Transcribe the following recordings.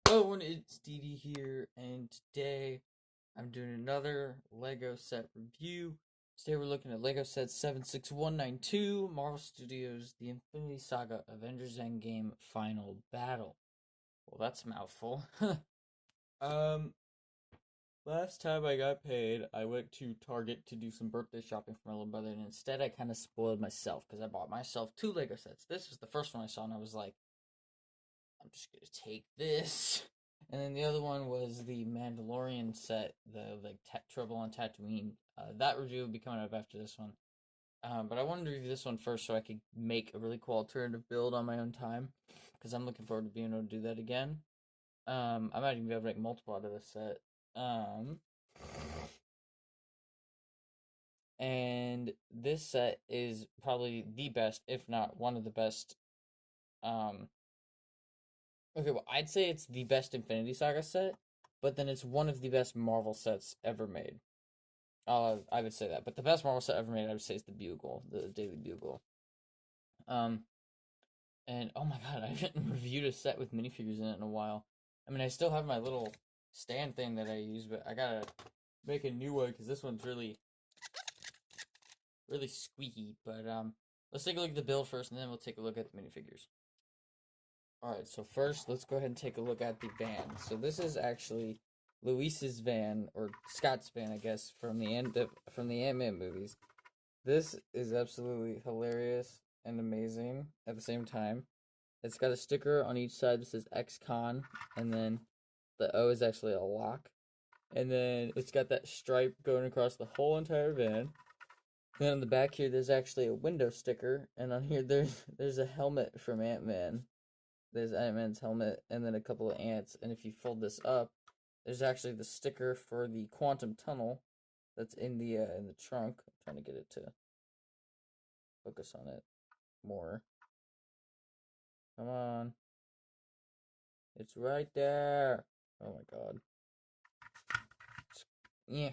Hello, and it's Dee here, and today I'm doing another Lego set review. Today we're looking at Lego set 76192, Marvel Studios, The Infinity Saga, Avengers Endgame Final Battle. Well, that's a mouthful. um, Last time I got paid, I went to Target to do some birthday shopping for my little brother, and instead I kind of spoiled myself because I bought myself two Lego sets. This was the first one I saw, and I was like, I'm just gonna take this. And then the other one was the Mandalorian set, the Trouble on Tatooine. That review will be coming up after this one. But I wanted to review this one first so I could make a really cool alternative build on my own time, because I'm looking forward to being able to do that again. I might even be able to make multiple out of this set. And this set is probably the best, if not one of the best. Okay, well, I'd say it's the best Infinity Saga set, but then it's one of the best Marvel sets ever made. I would say that, but the best Marvel set ever made, I would say, is the Bugle, the Daily Bugle. Um, and oh my god, I haven't reviewed a set with minifigures in it in a while. I mean, I still have my little stand thing that I use, but I gotta make a new one because this one's really, really squeaky. But let's take a look at the build first, and then we'll take a look at the minifigures. Alright, so first, let's go ahead and take a look at the van. So this is actually Luis's van, or Scott's van, I guess, from the Ant-Man movies. This is absolutely hilarious and amazing at the same time. It's got a sticker on each side that says ex-con, and then the O is actually a lock. And then it's got that stripe going across the whole entire van. Then on the back here, there's actually a window sticker, and on here, there's a helmet from Ant-Man. There's Ant-Man's helmet, and then a couple of ants. And if you fold this up, there's actually the sticker for the quantum tunnel that's in the trunk. I'm trying to get it to focus on it more. Come on, it's right there. Oh my god. Yeah.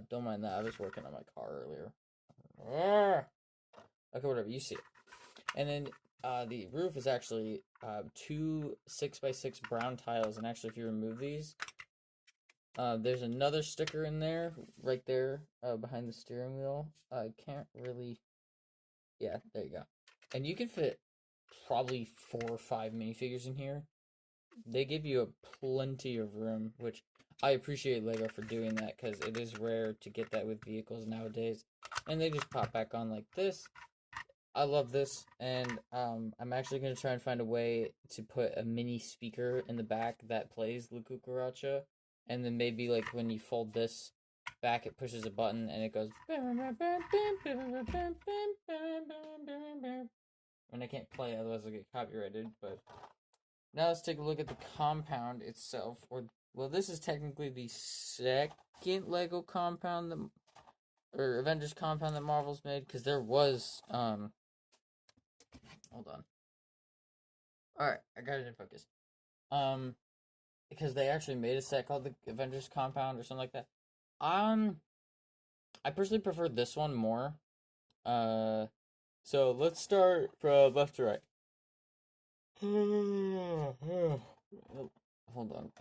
Don't mind that. I was working on my car earlier. Okay, whatever. You see it. And then the roof is actually two 6x6 brown tiles, and actually if you remove these, there's another sticker in there, right there, behind the steering wheel. I can't really, yeah, there you go. And you can fit probably 4 or 5 minifigures in here. They give you a plenty of room, which I appreciate Lego for doing that, because it is rare to get that with vehicles nowadays. And they just pop back on like this. I love this, and I'm actually going to try and find a way to put a mini speaker in the back that plays La Cucaracha, and then maybe, like, when you fold this back, it pushes a button, and it goes, and I can't play, otherwise I'll get copyrighted. But now let's take a look at the compound itself, well, this is technically the second Lego compound or Avengers compound that Marvel's made, because there was, hold on. Alright, I got it in focus. Because they actually made a set called the Avengers Compound or something like that. I personally prefer this one more. So let's start from left to right. Hold on.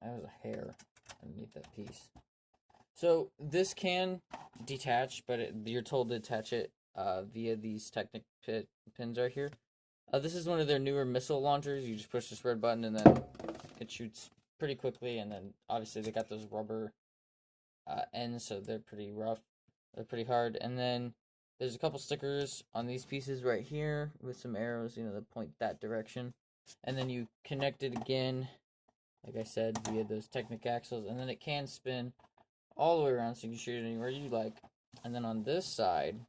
That was a hair underneath that piece. So this can detach, but you're told to attach it via these Technic pins right here. This is one of their newer missile launchers. You just push this red button and then it shoots pretty quickly. And then obviously they got those rubber ends, so they're pretty rough. They're pretty hard. And then there's a couple stickers on these pieces right here with some arrows, that point that direction. And then you connect it again, like I said, via those Technic axles. And then it can spin all the way around, so you can shoot it anywhere you like. And then on this side,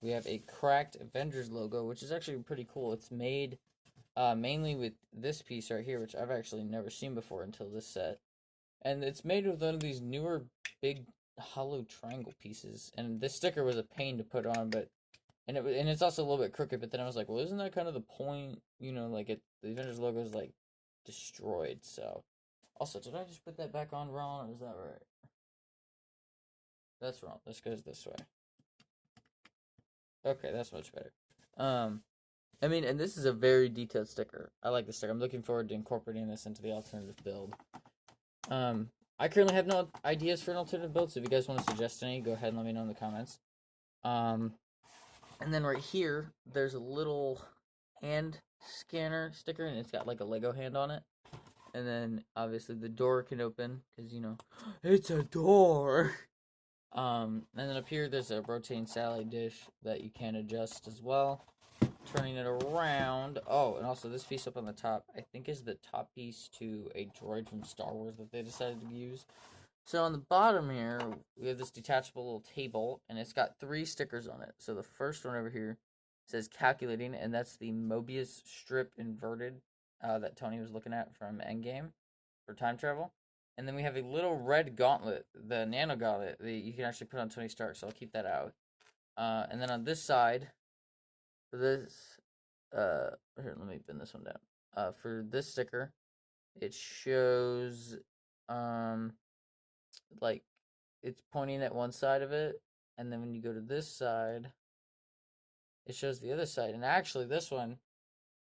we have a cracked Avengers logo, which is actually pretty cool. It's made mainly with this piece right here, which I've actually never seen before until this set. And it's made with one of these newer big hollow triangle pieces. And this sticker was a pain to put on, and it's also a little bit crooked. But then I was like, well, isn't that kind of the point? The Avengers logo is like destroyed. So, also, did I just put that back on wrong, or is that right? That's wrong. This goes this way. Okay, that's much better. I mean, and this is a very detailed sticker. I like this sticker. I'm looking forward to incorporating this into the alternative build. I currently have no ideas for an alternative build, so if you guys want to suggest any, go ahead and let me know in the comments. And then right here, there's a little hand scanner sticker, and it's got like a Lego hand on it. And then obviously the door can open because it's a door. And then up here there's a rotating satellite dish that you can adjust as well. Turning it around. Oh, and also this piece up on the top, I think is the top piece to a droid from Star Wars that they decided to use. So on the bottom here, we have this detachable little table, and it's got 3 stickers on it. So the first one over here says calculating, and that's the Mobius strip inverted that Tony was looking at from Endgame for time travel. And then we have a little red gauntlet, the nano gauntlet, that you can actually put on Tony Stark, so I'll keep that out. And then on this side, for this, here, let me bend this one down. For this sticker, it shows, like, it's pointing at one side of it, and then when you go to this side, it shows the other side. And actually, this one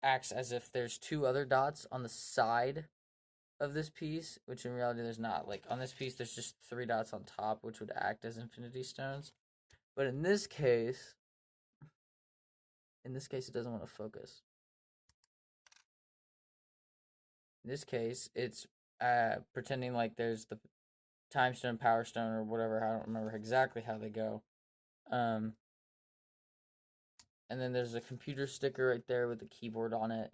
acts as if there's 2 other dots on the side of this piece, which in reality there's not. Like, on this piece, there's just 3 dots on top, which would act as infinity stones. But in this case, it doesn't want to focus. In this case, it's pretending like there's the time stone, power stone, or whatever. I don't remember exactly how they go. And then there's a computer sticker right there with the keyboard on it.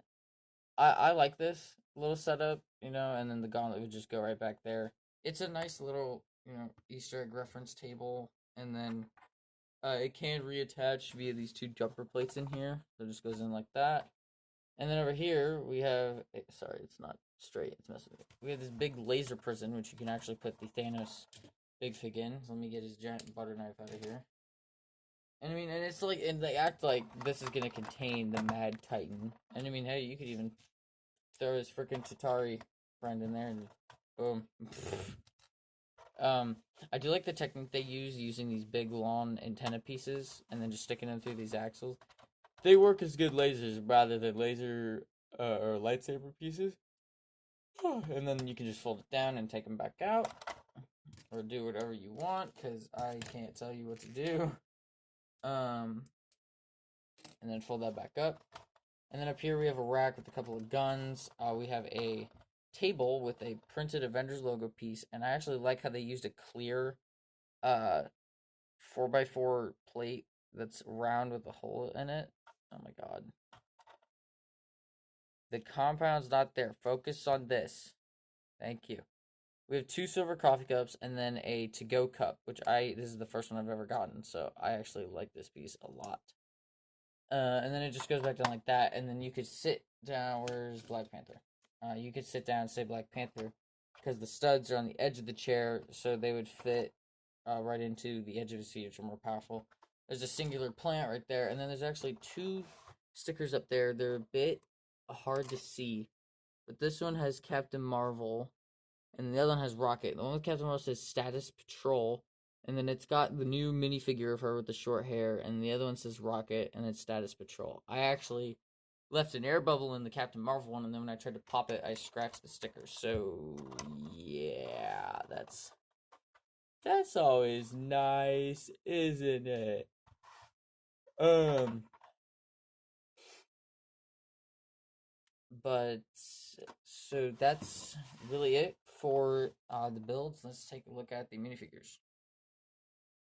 I like this little setup, and then the gauntlet would just go right back there. It's a nice little, Easter egg reference table, and then it can reattach via these 2 jumper plates in here. So it just goes in like that. And then over here, we have, sorry, it's not straight, it's messing with it. We have this big laser prison, which you can actually put the Thanos big fig in. So let me get his giant butter knife out of here. And I mean, and it's like, and they act like this is gonna contain the Mad Titan. And I mean, hey, you could even throw his freaking Chitauri friend in there and boom. I do like the technique they use using these big long antenna pieces and then just sticking them through these axles. They work as good lasers rather than laser or lightsaber pieces. And then you can just fold it down and take them back out. Or do whatever you want, because I can't tell you what to do. And then fold that back up. And then up here we have a rack with a couple of guns. We have a table with a printed Avengers logo piece. And I actually like how they used a clear 4x4 plate that's round with a hole in it. Oh my god. The compound's not there. Focus on this. Thank you. We have 2 silver coffee cups and then a to-go cup, which this is the first one I've ever gotten, so I actually like this piece a lot. And then it just goes back down like that, and then you could sit down. Where's Black Panther? You could sit down and say Black Panther, because the studs are on the edge of the chair, so they would fit right into the edge of his feet, which are more powerful. There's a singular plant right there, and then there's actually 2 stickers up there. They're a bit hard to see, but this one has Captain Marvel, and the other one has Rocket. The one with Captain Marvel says Status Patrol, and then it's got the new minifigure of her with the short hair, and the other one says Rocket, and it's Status Patrol. I actually left an air bubble in the Captain Marvel one, and then when I tried to pop it, I scratched the sticker. So, yeah, that's always nice, isn't it? But so that's really it for the builds. Let's take a look at the minifigures.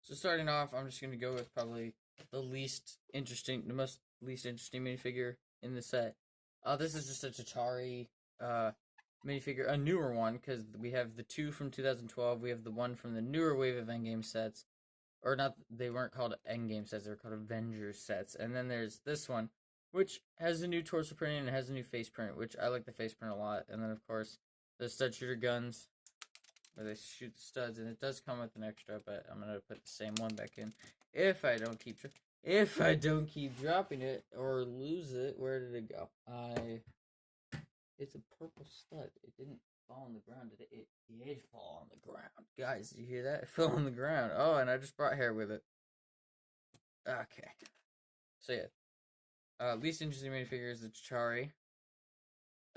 So starting off, I'm just gonna go with probably the most least interesting minifigure in the set. This is just a Chitauri minifigure, a newer one, because we have the 2 from 2012. We have the one from the newer wave of Endgame sets, or not. They weren't called Endgame sets; they were called Avengers sets. And then there's this one, which has a new torso print and it has a new face print, which I like the face print a lot. And then of course the stud shooter guns, where they shoot the studs, and it does come with an extra, but I'm gonna put the same one back in if I don't keep dropping it or lose it. Where did it go? It's a purple stud. It didn't fall on the ground, did it? It did fall on the ground, guys. Did you hear that? It fell on the ground. Oh, and I just brought hair with it. Okay. So yeah, Least interesting minifigure is the Chitauri.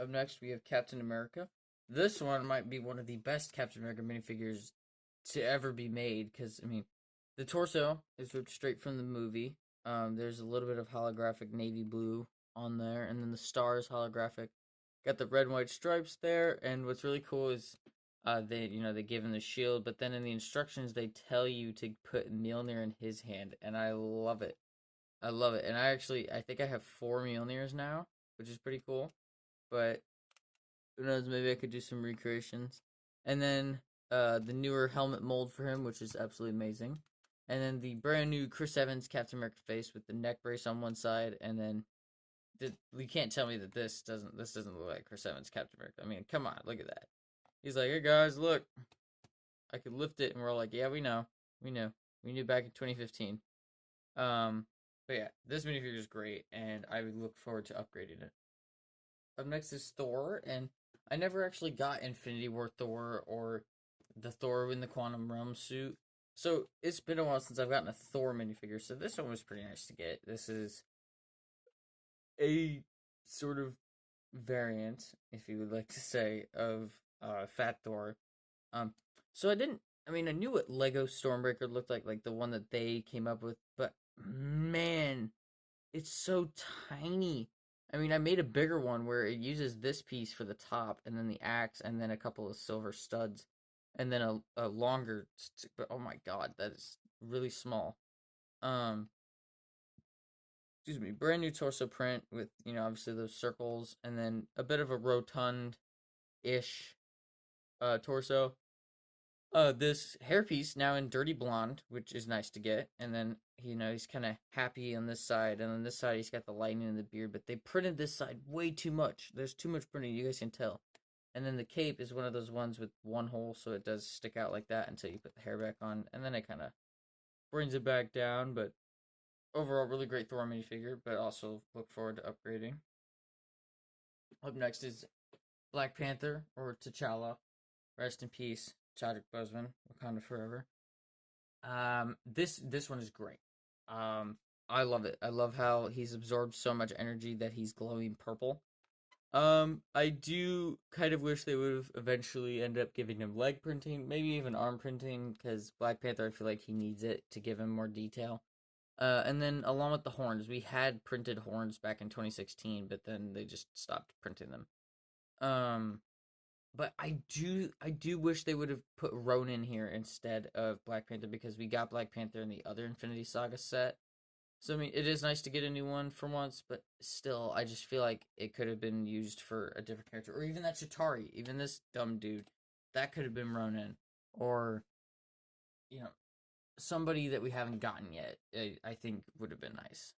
Up next, we have Captain America. This one might be one of the best Captain America minifigures to ever be made, because, I mean, the torso is ripped straight from the movie. There's a little bit of holographic navy blue on there, and then the star is holographic. Got the red and white stripes there, and what's really cool is they give him the shield, but then in the instructions they tell you to put Mjolnir in his hand, and I love it. I love it, and I think I have 4 Mjolnirs now, which is pretty cool. But who knows? Maybe I could do some recreations, and then the newer helmet mold for him, which is absolutely amazing, and then the brand new Chris Evans Captain America face with the neck brace on one side, and then you can't tell me that this doesn't look like Chris Evans Captain America. I mean, come on, look at that. He's like, hey guys, look, I could lift it, and we're all like, yeah, we know, we knew back in 2015. But yeah, this minifigure is great, and I would look forward to upgrading it. Up next is Thor, and I never actually got Infinity War Thor or the Thor in the Quantum Realm suit. So it's been a while since I've gotten a Thor minifigure, so this one was pretty nice to get. This is a sort of variant, if you would like to say, of Fat Thor. So I knew what Lego Stormbreaker looked like the one that they came up with, but man, it's so tiny. I mean, I made a bigger one where it uses this piece for the top, and then the axe, and then a couple of silver studs, and then a longer. But oh my god, that is really small. Excuse me. Brand new torso print with obviously those circles, and then a bit of a rotund-ish torso. This hairpiece now in dirty blonde, which is nice to get, and then he's kind of happy on this side, and on this side he's got the lightning in the beard, but they printed this side way too much. There's too much printing, you guys can tell. And then the cape is one of those ones with one hole, so it does stick out like that until you put the hair back on, and then it kind of brings it back down. But overall, really great Thor minifigure, but also look forward to upgrading. Up next is Black Panther, or T'Challa. Rest in peace, Chadwick Boseman, Wakanda forever. This one is great. I love it. I love how he's absorbed so much energy that he's glowing purple. I do kind of wish they would have eventually ended up giving him leg printing, maybe even arm printing, because Black Panther, I feel like he needs it to give him more detail. And then along with the horns, we had printed horns back in 2016, but then they just stopped printing them. But I do wish they would have put Ronin here instead of Black Panther, because we got Black Panther in the other Infinity Saga set. So I mean, it is nice to get a new one for once, but still, I just feel like it could have been used for a different character, or even that Chitauri, even this dumb dude, that could have been Ronin, or somebody that we haven't gotten yet. I think would have been nice.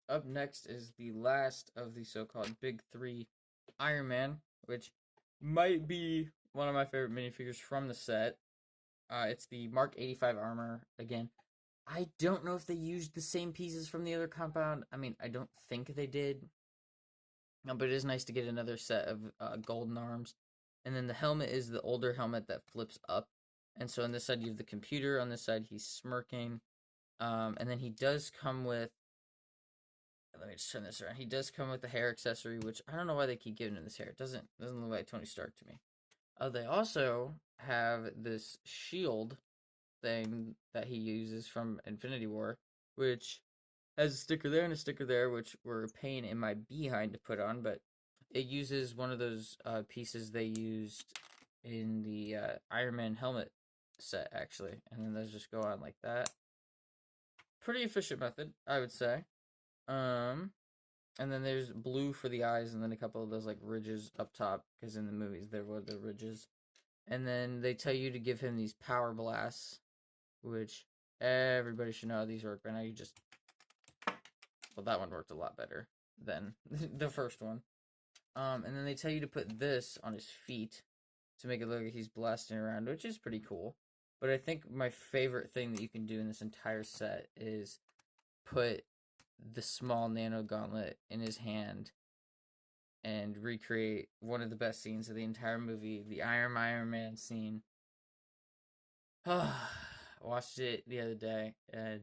Up next is the last of the so-called Big Three, Iron Man, which might be one of my favorite minifigures from the set. It's the Mark 85 armor again. I don't know if they used the same pieces from the other compound. I mean, I don't think they did. But it is nice to get another set of golden arms. And then the helmet is the older helmet that flips up. And so on this side you have the computer. On this side he's smirking. And then he does come with... Let me just turn this around. He does come with the hair accessory, which I don't know why they keep giving him this hair. It doesn't look like Tony Stark to me. They also have this shield thing that he uses from Infinity War, which has a sticker there and a sticker there, which were a pain in my behind to put on, but it uses one of those pieces they used in the Iron Man helmet set, actually, and then those just go on like that. Pretty efficient method, I would say. And then there's blue for the eyes, and then a couple of those like ridges up top, because in the movies there were the ridges. And then they tell you to give him these power blasts, which everybody should know how these work by now. You just... Well, that one worked a lot better than the first one. And then they tell you to put this on his feet to make it look like he's blasting around, which is pretty cool. But I think my favorite thing that you can do in this entire set is put the small nano gauntlet in his hand and recreate one of the best scenes of the entire movie, the Iron Man scene. Watched it the other day, and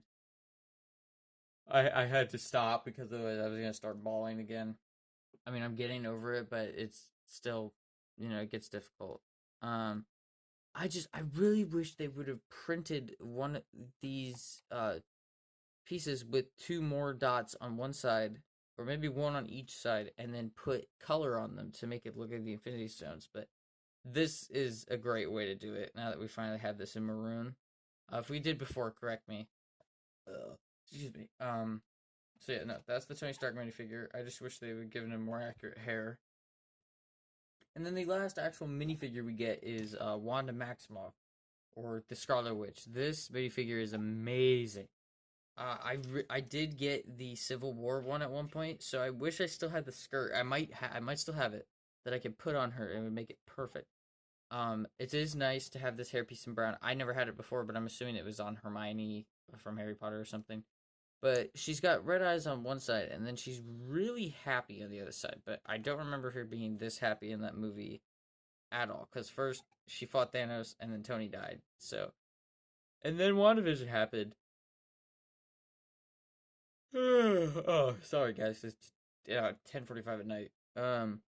I had to stop because otherwise I was gonna start bawling again. I mean, I'm getting over it, but it's still, it gets difficult. Um, I really wish they would have printed one of these pieces with two more dots on one side, or maybe one on each side, and then put color on them to make it look like the Infinity Stones. But this is a great way to do it now that we finally have this in maroon. If we did before, correct me. Excuse me. So yeah, no, that's the Tony Stark minifigure. I just wish they would given him more accurate hair. And then the last actual minifigure we get is Wanda Maximoff, or the Scarlet Witch. This minifigure is amazing. I did get the Civil War one at one point, so I wish I still had the skirt. I might still have it that I could put on her and would make it perfect. It is nice to have this hairpiece in brown. I never had it before, but I'm assuming it was on Hermione from Harry Potter or something. But she's got red eyes on one side, and then she's really happy on the other side. But I don't remember her being this happy in that movie at all. Because first she fought Thanos, and then Tony died. So, and then WandaVision happened. Oh, sorry guys, it's 10:45 at night. And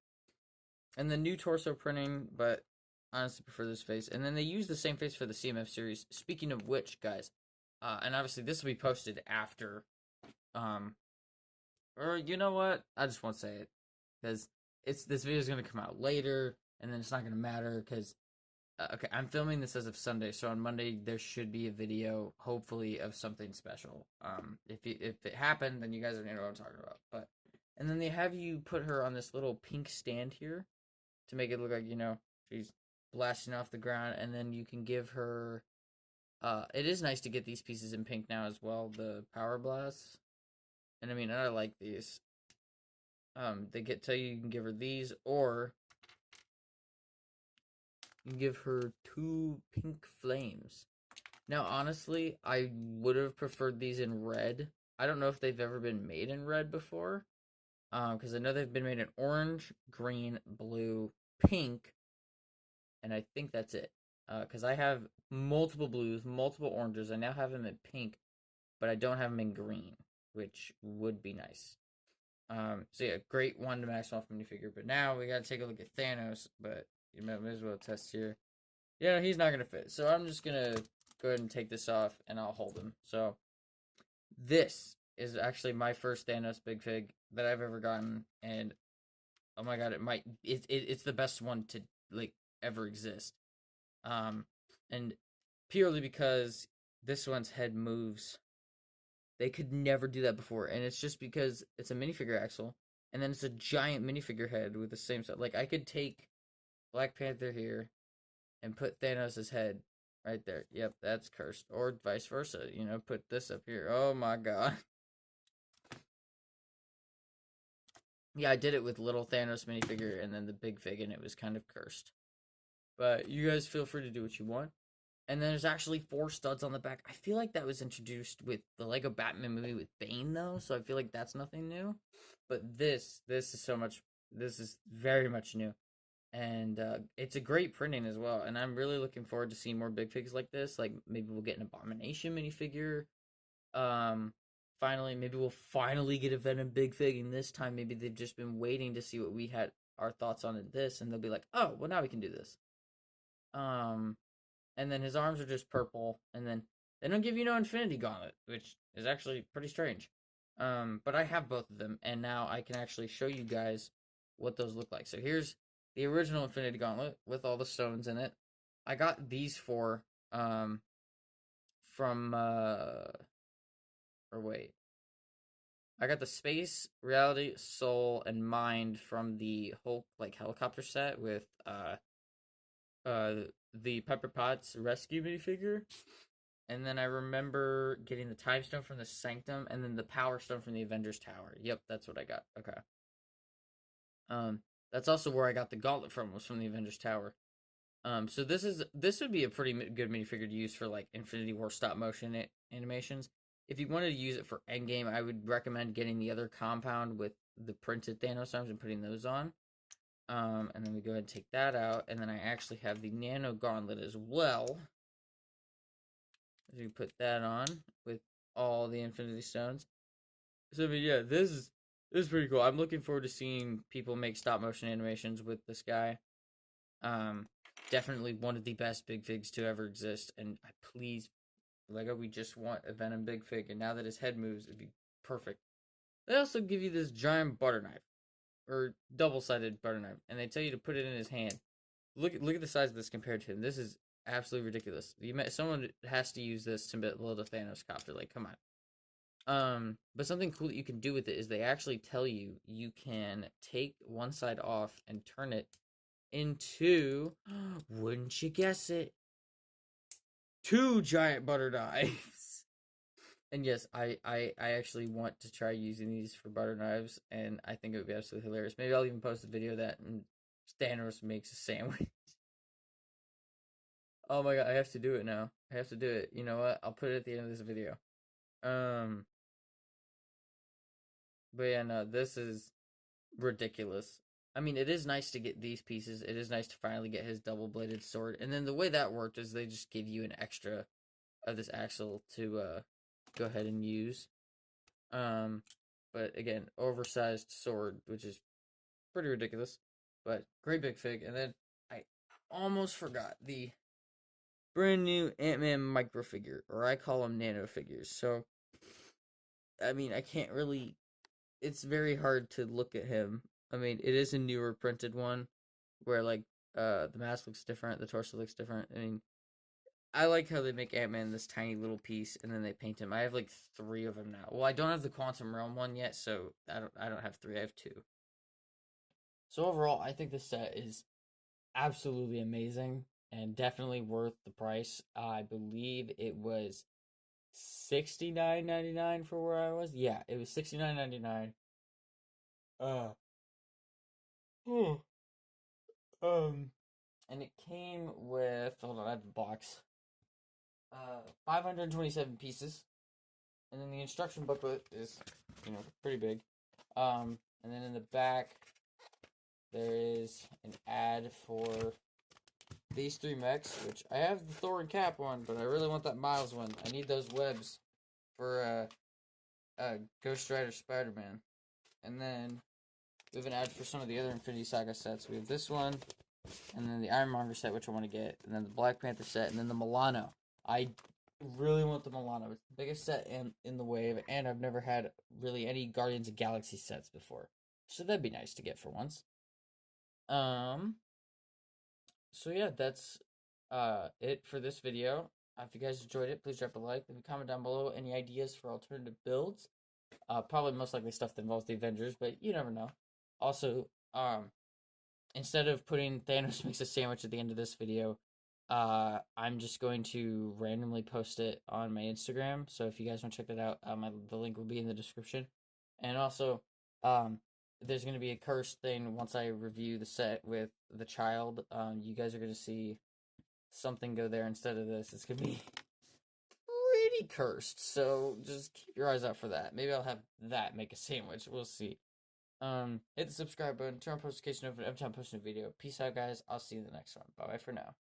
the new torso printing, but honestly prefer this face. And then they use the same face for the CMF series. Speaking of which, guys, and obviously this will be posted after, or you know what? I just won't say it because this video is gonna come out later, and then it's not gonna matter because okay, I'm filming this as of Sunday, so on Monday there should be a video, hopefully, of something special. If it happened, then you guys are gonna know what I'm talking about. But and then they have you put her on this little pink stand here to make it look like she's blasting off the ground, and then you can give her. It is nice to get these pieces in pink now as well, the power blasts, and I mean I like these. Tell you can give her these, or you can give her two pink flames. Now, honestly, I would have preferred these in red. I don't know if they've ever been made in red before, because I know they've been made in orange, green, blue, pink, and I think that's it. Because I have multiple blues, multiple oranges. I now have them in pink, but I don't have them in green, which would be nice. So yeah, great Wanda Maximoff minifigure. But now we gotta take a look at Thanos. But you might as well test here. Yeah, he's not gonna fit. So I'm just gonna go ahead and take this off, and I'll hold him. So this is actually my first Thanos big fig that I've ever gotten, and oh my god, it's the best one to like ever exist. And purely because this one's head moves. They could never do that before, and it's just because it's a minifigure axle, and then it's a giant minifigure head with the same stuff. Like I could take Black Panther here and put Thanos' head right there. Yep, that's cursed. Or vice versa, put this up here. Oh my god. Yeah, I did it with little Thanos minifigure and then the big fig, and it was kind of cursed. But you guys feel free to do what you want. And then there's actually 4 studs on the back. I feel like that was introduced with the Lego Batman movie with Bane, though, so I feel like that's nothing new. But this is very much new. And it's a great printing as well. And I'm really looking forward to seeing more big figs like this. Like maybe we'll get an Abomination minifigure. Finally, maybe we'll finally get a Venom big fig. And this time, maybe they've just been waiting to see what we had our thoughts on this, and they'll be like, "Oh, well now we can do this." And then his arms are just purple, and then they don't give you no Infinity Gauntlet, which is actually pretty strange. But I have both of them, and now I can actually show you guys what those look like. So here's the original Infinity Gauntlet with all the stones in it. I got these 4 from or wait. I got the Space, Reality, Soul, and Mind from the Hulk like helicopter set with the Pepper Potts rescue minifigure. And then I remember getting the Time Stone from the Sanctum, and then the Power Stone from the Avengers Tower. Yep, that's what I got. Okay. That's also where I got the Gauntlet from, was from the Avengers Tower. So this would be a pretty good minifigure to use for like Infinity War stop motion animations. If you wanted to use it for Endgame, I would recommend getting the other compound with the printed Thanos arms and putting those on. And then we go ahead and take that out, and then I actually have the Nano Gauntlet as well. So you put that on with all the Infinity Stones. So I mean, yeah, this is pretty cool. I'm looking forward to seeing people make stop motion animations with this guy. Um, Definitely one of the best big figs to ever exist. And I please, Lego, we just want a Venom big fig, and now that his head moves, it'd be perfect. They also give you this giant butter knife or double-sided butter knife, and they tell you to put it in his hand. Look at the size of this compared to him. This is absolutely ridiculous. Someone has to use this to build a Thanos copter. Like, come on. But something cool that you can do with it is they actually tell you you can take one side off and turn it into, wouldn't you guess it, two giant butter knives. And yes, I actually want to try using these for butter knives, and I think it would be absolutely hilarious. Maybe I'll even post a video of that and Thanos makes a sandwich. Oh my god, I have to do it now. I have to do it. You know what? I'll put it at the end of this video. Um, but yeah, no, this is ridiculous. I mean, it is nice to get these pieces. It is nice to finally get his double-bladed sword. And then the way that worked is they just give you an extra of this axle to go ahead and use. But again, oversized sword, which is pretty ridiculous. But great big fig. And then I almost forgot the brand new Ant-Man micro figure, or I call them nano figures. So, I mean, I can't really. It's very hard to look at him. I mean, it is a newer printed one, where like the mask looks different, the torso looks different. I mean, I like how they make Ant-Man this tiny little piece, and then they paint him. I have like 3 of them now. Well, I don't have the Quantum Realm one yet, so I don't have 3. I have 2. So overall, I think this set is absolutely amazing and definitely worth the price. I believe it was $69.99 for where I was. Yeah, it was $69.99. Uh, hmm, and it came with, hold on, I have the box. 527 pieces, and then the instruction booklet is, pretty big. And then in the back, there is an ad for these 3 mechs, which I have the Thor and Cap one, but I really want that Miles one. I need those webs for Ghost Rider Spider-Man. And then we have an ad for some of the other Infinity Saga sets. We have this one, and then the Ironmonger set, which I want to get, and then the Black Panther set, and then the Milano. I really want the Milano. It's the biggest set in the wave, and I've never had really any Guardians of Galaxy sets before. So that'd be nice to get for once. So yeah, that's it for this video. If you guys enjoyed it, please drop a like, leave a comment down below any ideas for alternative builds. Probably most likely stuff that involves the Avengers, but you never know. Also, instead of putting Thanos makes a sandwich at the end of this video, I'm just going to randomly post it on my Instagram. So if you guys want to check that out, the link will be in the description. And also, there's going to be a cursed thing once I review the set with the child. You guys are going to see something go there instead of this. It's going to be pretty cursed. So just keep your eyes out for that. Maybe I'll have that make a sandwich. We'll see. Hit the subscribe button, turn on notification every time I post a new video. Peace out, guys. I'll see you in the next one. Bye bye for now.